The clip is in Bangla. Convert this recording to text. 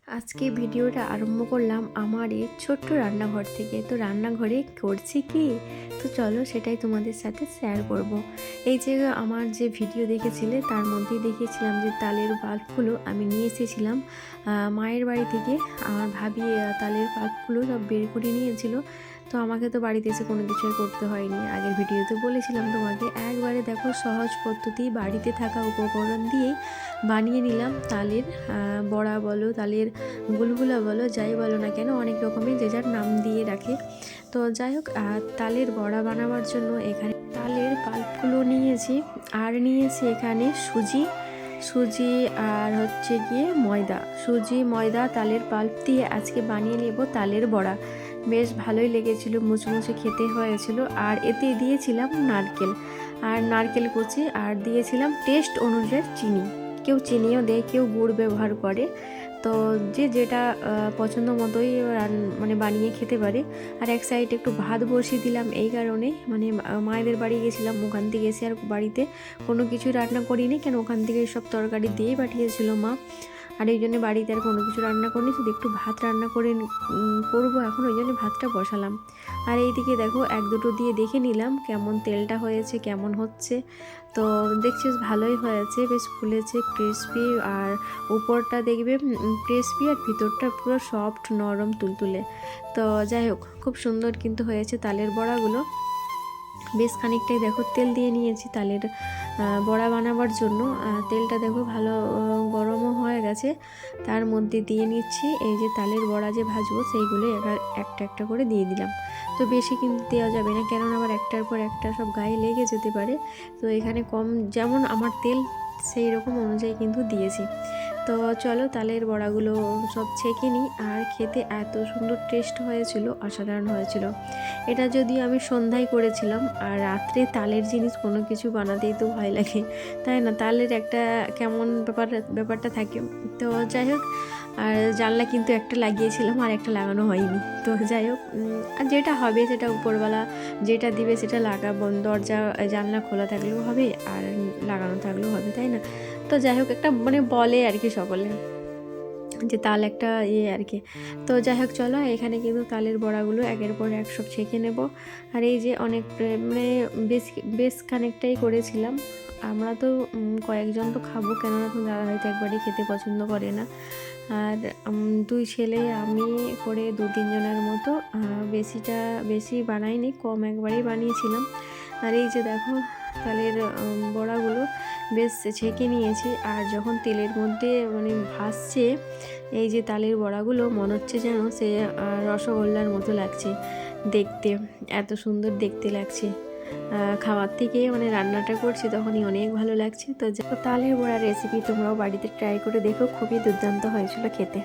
আজকে ভিডিওটা আরম্ভ করলাম আমার এই ছোট্ট রান্নাঘর থেকে। তো রান্নাঘরে করছি কি, তো চলো সেটাই তোমাদের সাথে শেয়ার করব। এই যে আমার যে ভিডিও দেখেছিলে তার মধ্যেই দেখিয়েছিলাম যে তালের পাল্পগুলো আমি নিয়ে এসেছিলাম মায়ের বাড়ি থেকে। আমার ভাবি তালের পাল্পগুলো সব বের করে নিয়েছিল। তো আমাকে তো বাড়িতে এসে কোনো কিছুই করতে হয়নি, আগের ভিডিওতে বলেছিলাম তোমাকে। একবারে দেখো সহজ পদ্ধতি, বাড়িতে থাকা উপকরণ দিয়েই বানিয়ে নিলাম তালের বড়া বলো, তালের গুলগুলা বলো, যাই বলো না কেন, অনেক রকমের যে যার নাম দিয়ে রাখে। তো যাই হোক, তালের বড়া বানাবার জন্য এখানে তালের পাল্পগুলো নিয়েছি, আর নিয়েছি এখানে সুজি সুজি আর হচ্ছে গিয়ে ময়দা। সুজি ময়দা তালের পাল্প দিয়ে আজকে বানিয়ে নেব তালের বড়া। বেশ ভালোই লেগেছিল, মুচমুচে খেতে হয়েছিল। আর এতে দিয়েছিলাম নারকেল, আর নারকেল কুচি, আর দিয়েছিলাম টেস্ট অনুযায়ী চিনি। কেউ চিনিও দেয়, কেউ গুড় ব্যবহার করে। তো যে যেটা পছন্দ মতোই মানে বানিয়ে খেতে পারে। আর এক সাইডে একটু ভাত বসিয়ে দিলাম এই কারণে, মানে মায়েদের বাড়ি গেছিলাম, ওখান থেকে এসে আর বাড়িতে কোনো কিছু রান্না করিনি, কেন ওখান থেকে সব তরকারি দিয়েই পাঠিয়েছিল মা। আর এই জন্য বাড়িতে আর কোনো কিছু রান্না করিনি, শুধু একটু ভাত রান্না করে করবো এখন, ওই জন্য ভাতটা বসালাম। আর এইদিকে দেখো এক দুটো দিয়ে দেখে নিলাম কেমন তেলটা হয়েছে, কেমন হচ্ছে। তো দেখছি ভালোই হয়েছে, বেশ ফুলেছে, ক্রিসপি। আর উপরটা দেখবে ক্রিসপি, আর ভিতরটা পুরো সফট নরম তুলতুলে। তো যাই হোক, খুব সুন্দর কিন্তু হয়েছে তালের বড়াগুলো। বেশ খানিকটাই দেখো তেল দিয়ে নিয়েছি তালের বড়া বানাবার জন্য। তেলটা দেখো ভালো গরমও হয়ে গেছে। তার মধ্যে দিয়ে নিচ্ছি এই যে তালের বড়া যে ভাজবো সেইগুলো একটা একটা করে দিয়ে দিলাম। তো বেশি কিন্তু দেওয়া যাবে না, কেননা আবার একটার পর একটা সব গায়ে লেগে যেতে পারে। তো এখানে কম, যেমন আমার তেল সেই রকম অনুযায়ী কিন্তু দিয়েছি। তো চলো তালের বড়াগুলো সব ছেঁকে নিই। আর খেতে এত সুন্দর টেস্ট হয়েছিল, অসাধারণ হয়েছিল। এটা যদিও আমি সন্ধ্যায় করেছিলাম, আর রাত্রে তালের জিনিস কোনো কিছু বানাতেই তো ভয় লাগে, তাই না? তালের একটা কেমন ব্যাপারটা থাকে। তো যাই হোক, আর জানলা কিন্তু একটা লাগিয়েছিলাম, আর একটা লাগানো হয়নি। তো যাই হোক, আর যেটা হবে সেটা উপরওয়ালা যেটা দিবে সেটা লাগাবো। দরজা জানলা খোলা থাকলেও হবে, আর লাগানো থাকলেও হবে, তাই না? তো যাই হোক, একটা মানে বলে আর কি সকলে যে তাল একটা আর কি। তো যাই হোক, চলো এখানে কিন্তু তালের বড়াগুলো একের পর এক সব ছেঁকে নেব। আর এই যে অনেক মানে বেশ বেশ খানিকটাই করেছিলাম। আমরা তো কয়েকজন তো খাবো, কেননা তো দাদা হয়তো একবারই খেতে পছন্দ করে না। আর দুই ছেলে আমি করে 2-3 জনের মতো, বেশি বানাইনি, কম একবারেই বানিয়েছিলাম। আর এই যে দেখো তালের বড়াগুলো বেশ ছেঁকে নিয়েছি। আর যখন তেলের মধ্যে মানে ভাসছে এই যে তালের বড়াগুলো, মনে হচ্ছে যেন সে রসগোল্লার মতো লাগছে দেখতে, এত সুন্দর দেখতে লাগছে। খাওয়ার থেকে মানে রান্নাটা করছি তখনই অনেক ভালো লাগছে। তো তালের বড়া রেসিপি তোমরাও বাড়িতে ট্রাই করে দেখো, খুবই দুর্দান্ত হয়েছিল খেতে।